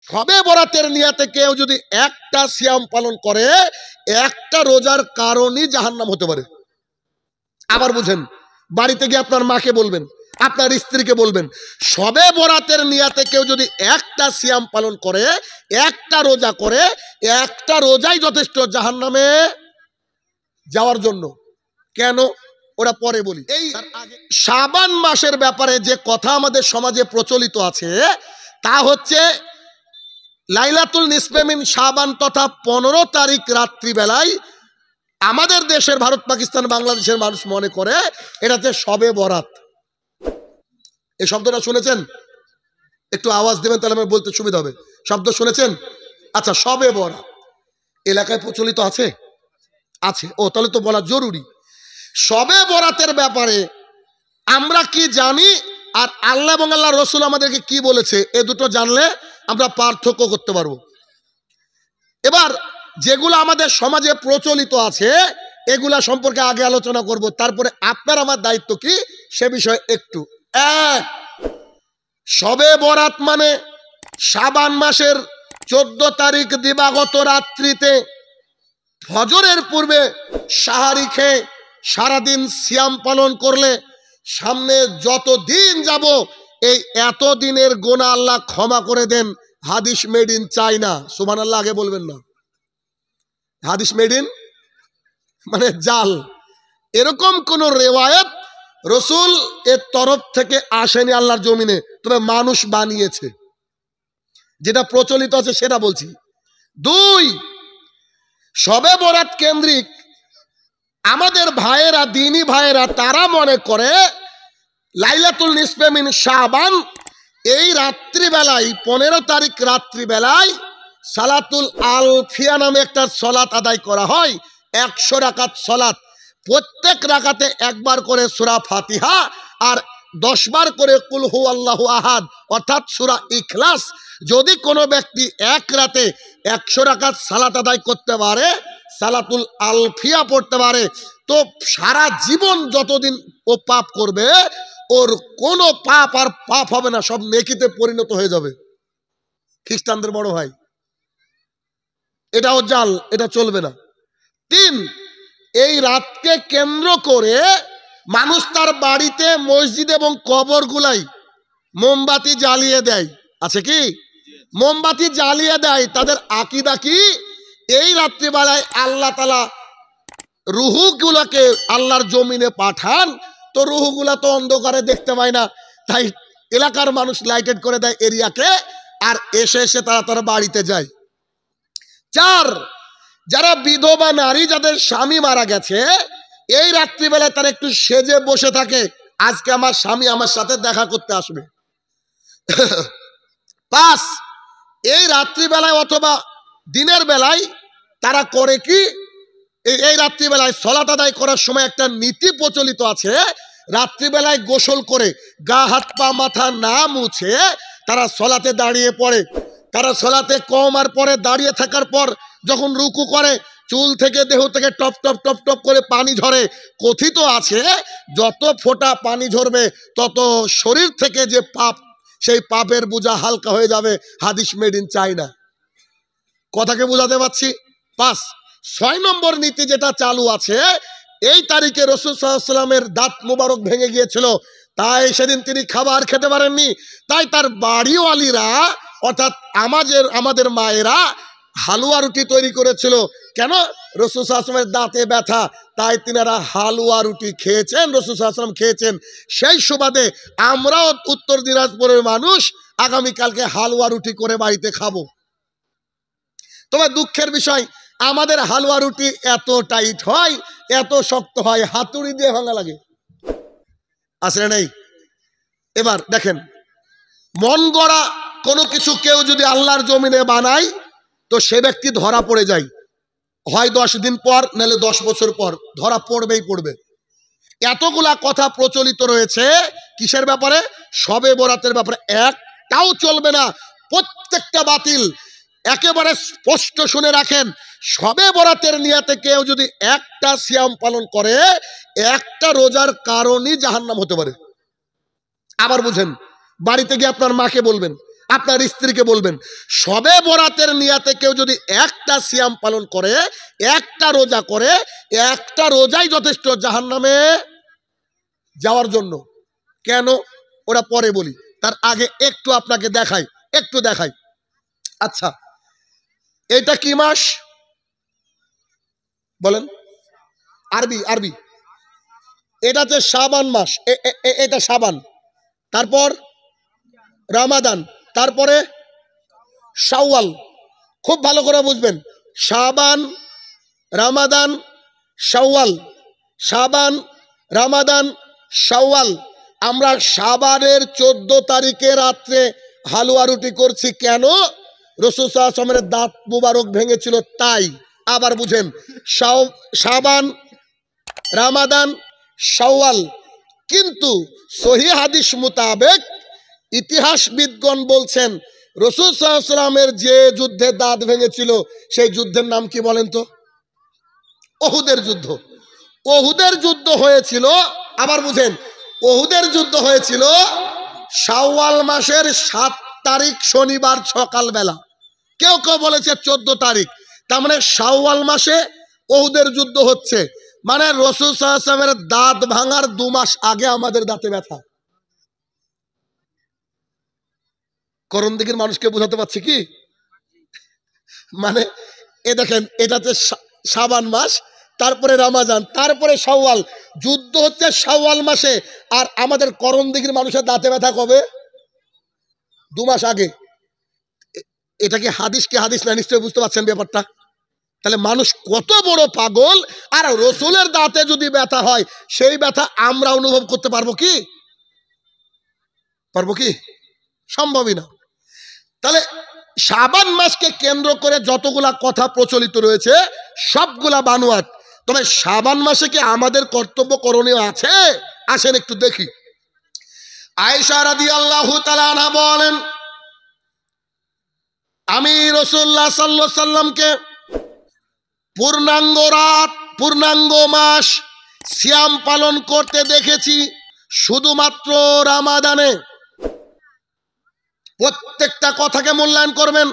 শবে বরাতের নিয়াতে কেউ যদি একটা সিয়াম পালন করে, একটা রোজার কারণই জাহান্নাম হতে পারে। আবার বুঝেন, বাড়িতে গিয়ে আপনার মাকে বলবেন, আপনার স্ত্রীকে বলবেন, শবে বরাতের নিয়াতে কেউ যদি একটা সিয়াম পালন করে, একটা রোজা করে, একটা রোজাই যথেষ্ট জাহান্নামে যাওয়ার জন্য। কেন? ওরা পরে বলি। এই শাবান মাসের ব্যাপারে যে কথা আমাদের সমাজে প্রচলিত আছে তা হচ্ছে লাইলাতুল নিসফে মিন শাবান তথা 15 তারিখ রাত্রিবেলায় আমাদের দেশের, ভারত পাকিস্তান বাংলাদেশের মানুষ মনে করে এটা হচ্ছে শবে বরাত। এই শব্দটা শুনেছেন? একটু আওয়াজ দেবেন, তাহলে আমার বলতে সুবিধা হবে। শব্দ শুনেছেন? আচ্ছা, শবে বরাত এলাকায় প্রচলিত আছে? আছে। ও, তাহলে তো বলা জরুরি। শবে বরাতের ব্যাপারে আমরা কি জানি আর আল্লাহ এবং আল্লাহ রসুল আমাদেরকে কি বলেছে, এ দুটো জানলে আমরা পার্থক্য করতে পারবো। এবার যেগুলো আমাদের সমাজে প্রচলিত আছে এগুলা সম্পর্কে আগে আলোচনা করব, তারপরে আপনার আমার দায়িত্ব কি সে বিষয়ে একটু। এক, শবে বরাত মানে শাবান মাসের 14 তারিখ দিবাগত রাত্রিতে ফজরের পূর্বে সাহারি খেয়ে সারাদিন সিয়াম পালন করলে সামনে যত দিন যাব এই এত দিনের গোনা আল্লাহ ক্ষমা করে দেন। হাদিস মেড ইন চায়না। সুবহানাল্লাহ আগে বলবেন না। হাদিস মেড ইন মানে জাল, এরকম কোন রেওয়ায়েত রসুল এর তরফ থেকে আসেনি আল্লাহর জমিনে, তবে মানুষ বানিয়েছে। যেটা প্রচলিত আছে সেটা বলছি। দুই, শবে বরাত কেন্দ্রিক আমাদের ভাইয়েরা, দিনী ভাইয়েরা, তারা মনে করে লাইলাতুল নিসফে মিন শাবান এই রাত্রিবেলায় 15 তারিখ রাত্রিবেলায় সালাতুল আলফিয়া নামে একটা সলাত আদায় করা হয়। 100 রাকাত সলাত, প্রত্যেক রাকাতে একবার করে সূরা ফাতিহা আর 10 বার করে কুল হু আল্লাহু আহাদ অর্থাৎ সূরা ইখলাস। যদি কোনো ব্যক্তি এক রাতে 100 রাকাত সালাত আদায় করতে পারে, সালাতুল আলফিয়া পড়তে পারে, তো সারা জীবন যতদিন ও পাপ করবে ওর কোনো পাপ আর পাপ হবে না, সব নেকিতে পরিণত হয়ে যাবে। খ্রিস্টানদের বড় ভাই, এটাও জাল, এটা চলবে না। তিন, এই রাতকে কেন্দ্র করে মানুষ তার বাড়িতে, মসজিদ এবং কবরগুলাই মোমবাতি জ্বালিয়ে দেয়। আছে কি? মোমবাতি জ্বালিয়ে দেয়। তাদের আকীদা কি? এই রাত্রিবেলায় আল্লাহ তাআলা রুহগুলাকে আল্লাহর জমিনে পাঠান, তো রুহগুলা তো অন্ধকারে দেখতে পায় না, তাই এলাকার মানুষ লাইটেড করে দেয় এরিয়াকে, আর এসে এসে তারা তার বাড়িতে যায়। চার, যারা বিধবা নারী, যাদের স্বামী মারা গেছে, এই রাত্রিবেলায় তারা একটু সেজে বসে থাকে, আজকে আমার স্বামী আমার সাথে দেখা করতে আসবে। পাঁচ, এই রাত্রিবেলায় অথবা দিনের বেলায় তারা করে কি, এই রাত্রিবেলায় সলাত আদায় করার সময় একটা নীতি প্রচলিত আছে। রাত্রিবেলায় গোসল করে গা হাত পা মাথা না মুছে তারা সলাতে দাঁড়িয়ে পড়ে। তারা সলাতে কওমার পরে দাঁড়িয়ে থাকার পর যখন রুকু করে, চুল থেকে, দেহ থেকে টপ টপ টপ টপ করে পানি ঝরে। কথিত আছে যত ফোঁটা পানি ঝরবে তত শরীর থেকে যে পাপ, সেই পাপের বোঝা হালকা হয়ে যাবে। হাদিস মেড ইন চায়না। কথাকে বোঝাতে পারছি? পাঁচ। 6 নম্বর নীতি যেটা চালু আছে, এই তারিখে রাসূল সাল্লাল্লাহু আলাইহি ওয়াসাল্লামের দাঁত মুবারক ভেঙে গিয়েছিল, তাই সেদিন তিনি খাবার খেতে পারেননি। তাই তার বাড়িওয়ালিরা অর্থাৎ আমাদের মায়েরা হালুয়া রুটি তৈরি করেছিল। কেন? রাসূল সাল্লাল্লাহু আলাইহি ওয়াসাল্লামের দাঁতে ব্যথা, তাই তিনারা হালুয়া রুটি খেয়েছেন, রাসূল সাল্লাল্লাহু আলাইহি ওয়াসাল্লাম খেয়েছেন। সেই সুবাদে আমরাও উত্তর দিনাজপুরের মানুষ আগামীকালকে হালুয়া রুটি করে বাড়িতে খাবো। তবে দুঃখের বিষয়, আমাদের হালুয়া রুটি এত টাইট হয়, এত শক্ত হয়, হাতুড়ি দিয়ে ভাঙা লাগে। আসলে নেই। এবার দেখেন, মন গড়া কোনো কিছু কেউ যদি আল্লাহর জমিনে বানায় তো সে ব্যক্তি ধরা পড়ে যায়, হয় 10 দিন পর, নাহলে 10 বছর পর ধরা পড়বেই পড়বে। এতগুলা কথা প্রচলিত রয়েছে কিসের ব্যাপারে? শবে বরাতের ব্যাপারে। একটাও চলবে না, প্রত্যেকটা বাতিল। একেবারে স্পষ্ট শুনে রাখেন, শবে বরাতের নিয়াতে কেউ যদি একটা সিয়াম পালন করে, একটা রোজার কারণেই জাহান্নাম হতে পারে। আবার বুঝেন, বাড়িতে গিয়ে আপনার মাকে বলবেন, আপনার স্ত্রীকে বলবেন, শবে বরাতের নিয়াতে কেউ যদি একটা সিয়াম পালন করে, একটা রোজা করে, একটা রোজাই যথেষ্ট জাহান্নামে যাওয়ার জন্য। কেন ওরা পরে বলি, তার আগে একটু আপনাকে দেখাই। আচ্ছা, এটা কি মাস বলেন? আরবি। এটা হচ্ছে শাবান মাস, এটা শাবান, তারপর রমাদান, তারপরে শাওয়াল। খুব ভালো করে বুঝবেন, শাবান, রমাদান, শাওয়াল, শাবান, রমাদান, শাওয়াল। আমরা শাবানের 14 তারিখে রাত্রে হালুয়া রুটি করছি কেন? রাসূল সাল্লাল্লাহু আলাইহি ওয়াসাল্লামের দাঁত মুবারক ভেঙেছিল তাই। আবার বুঝেন, শাবান, রমাদান, শাওয়াল। কিন্তু সহিহ হাদিস মোতাবেক ইতিহাসবিদগণ বলছেন রাসূল সাল্লাল্লাহু আলাইহি ওয়াসাল্লামের যে যুদ্ধে দাঁত ভেঙেছিল সেই যুদ্ধের নাম কি বলেন তো? উহুদের যুদ্ধ। উহুদের যুদ্ধ হয়েছিল, আবার বুঝেন, উহুদের যুদ্ধ হয়েছিল শাওয়াল মাসের 7 তারিখ শনিবার সকালবেলা। কেউ বলেছে 14 তারিখ। তার মানে শাওয়াল মাসে উহুদের যুদ্ধ হচ্ছে, মানে রাসূল সাল্লাল্লাহু আলাইহি ওয়াসাল্লামের দাঁত ভাঙার 2 মাস আগে আমাদের দাঁতে ব্যথা। করণ দিকের মানুষকে বোঝাতে পারছি কি? মানে এ দেখেন, এটাতে শাবান মাস, তারপরে রমাজান, তারপরে শাওয়াল। যুদ্ধ হচ্ছে শাওয়াল মাসে, আর আমাদের করণ দিকের মানুষের দাঁতে ব্যথা কবে? 2 মাস আগে। এটা কি হাদিস না? নিশ্চয়ই বুঝতে পারছেন ব্যাপারটা। তাহলে মানুষ কত বড় পাগল! আর রসুলের দাঁতে যদি ব্যথা হয়, সেই ব্যথা আমরা অনুভব করতে পারবো কি? সম্ভবই না। তাহলে শাবান মাসকে কেন্দ্র করে যতগুলা কথা প্রচলিত রয়েছে সবগুলা বানোয়াট। তবে শাবান মাসে কি আমাদের কর্তব্য করণীয় আছে? আসেন একটু দেখি। আয়েশা রাদিয়াল্লাহু তাআলা আনহা বলেন, আমি রাসূলুল্লাহ সাল্লাল্লাহু আলাইহি সাল্লামকে পূর্ণাঙ্গ রাত, পূর্ণাঙ্গ মাস সিয়াম পালন করতে দেখেছি শুধুমাত্র রমাদানে। প্রত্যেকটা কথাকে মূল্যায়ন করবেন,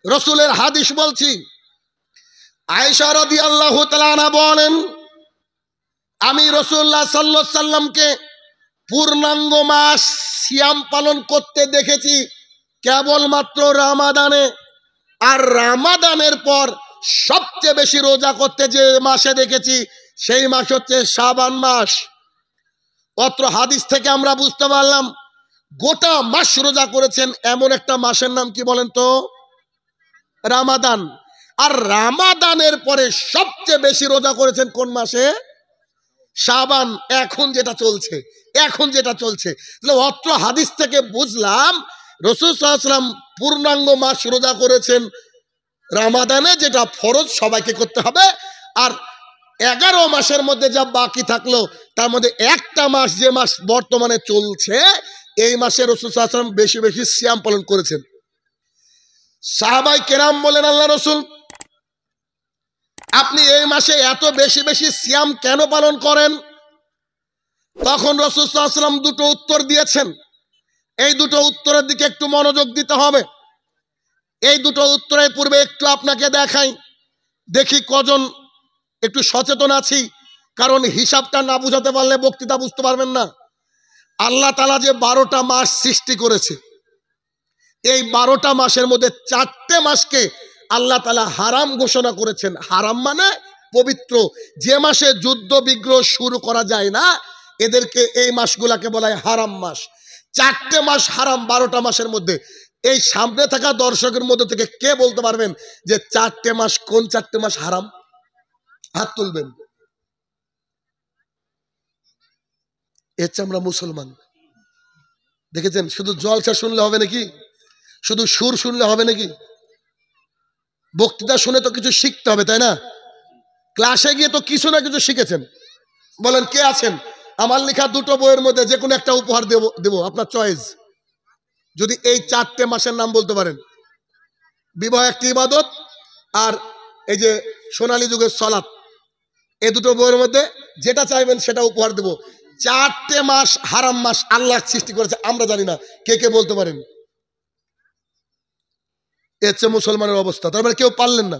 রসুলের হাদিস বলছি। আয়েশা রাদিয়াল্লাহু তাআলা আনহা বলেন, আমি রাসূলুল্লাহ সাল্লাল্লাহু আলাইহি সাল্লামকে পূর্ণাঙ্গ মাস সিয়াম পালন করতে দেখেছি কেবলমাত্র রমাদানে। আর রমাদানের পর সবচেয়ে বেশি রোজা করতে যে মাসে দেখেছি সেই মাস হচ্ছে শাবান মাস। অত্র হাদিস থেকে আমরা বুঝতে পারলাম গোটা মাস রোজা করেছেন এমন একটা মাসের নাম কি বলেন তো? রমাদান। আর রমাদানের পরে সবচেয়ে বেশি রোজা করেছেন কোন মাসে? শাবান। এখন যেটা চলছে। অত্র হাদিস থেকে বুঝলাম রাসূল সাল্লাল্লাহু আলাইহি ওয়াসাল্লাম পূর্ণাঙ্গ মাস রোজা করেছেন রমাদানে, যেটা ফরজ সবাইকে করতে হবে। আর 11 মাসের মধ্যে যা বাকি থাকলো তার মধ্যে একটা মাস, যে মাস বর্তমানে চলছে, এই মাসে রাসূল সাল্লাল্লাহু আলাইহি ওয়াসাল্লাম বেশি বেশি সিয়াম পালন করেছেন। সাহাবায়ে কেরাম বলেন, আল্লাহ রাসূল, আপনি এই মাসে এত বেশি বেশি সিয়াম কেন পালন করেন? তখন রাসূল সাল্লাল্লাহু আলাইহি ওয়াসাল্লাম দুটো উত্তর দিয়েছেন। এই দুটো উত্তরের দিকে একটু মনোযোগ দিতে হবে। এই দুটো উত্তরের পূর্বে একটু আপনাকে দেখাই, দেখি কজন একটু সচেতন আছি। কারণ হিসাবটা না বুঝাতে পারলে বক্তৃতা বুঝতে পারবেন না। আল্লাহ তাআলা যে 12টা মাস সৃষ্টি করেছে, এই 12টা মাসের মধ্যে 4টে মাসকে আল্লাহ তাআলা হারাম ঘোষণা করেছেন। হারাম মানে পবিত্র। যে মাসে যুদ্ধ বিগ্রহ শুরু করা যায় না, এদেরকে, এই মাসগুলাকে বলা হয় হারাম মাস। 4টে মাস হারাম 12টা মাসের মধ্যে। এই সামনে থাকা দর্শকের মধ্যে থেকে কে বলতে পারবেন যে 4টে মাস, কোন 4টে মাস হারাম? হাত তুলবেন। এর আমরা মুসলমান। দেখেছেন, শুধু জলসা শুনলে হবে নাকি? শুধু সুর শুনলে হবে নাকি? বক্তৃতা শুনে তো কিছু শিখতে হবে, তাই না? ক্লাসে গিয়ে তো কিছু না কিছু শিখেছেন। বলেন কে আছেন? আমার লেখা দুটো বইয়ের মধ্যে যে কোনো একটা উপহার দেব, আপনার চয়েস। যদি এই 4টে মাসের নাম বলতে পারেন। বিবাহ একটি ইবাদত, আর এই যে সোনালী যুগের সালাত, এই দুটো বইয়ের মধ্যে যেটা চাইবেন সেটা উপহার দেব। 4টে মাস হারাম মাস আল্লাহ সৃষ্টি করেছে, আমরা জানি না। কে কে বলতে পারেন? এ হচ্ছে মুসলমানের অবস্থা। তার মানে কেউ পারলেন না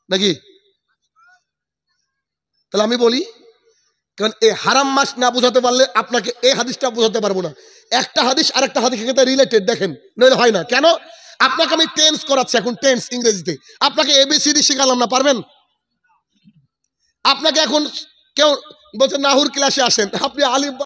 নাকি? তাহলে আমি বলি, কারণ এই হারাম মাস না বোঝাতে পারলে আপনাকে এই হাদিসটা বোঝাতে পারবো না। একটা হাদিস আর একটা হাদিসের সাথে রিলেটেড দেখেন, নইলে হয় না। কেন? আপনাকে আমি টেন্স করাচ্ছি, এখন টেন্স ইংরেজিতে আপনাকে এবিসিডি শিখালাম না, পারবেন? আপনাকে এখন কেউ বলছে নাহুর ক্লাসে আসেন, আপনি আলিফ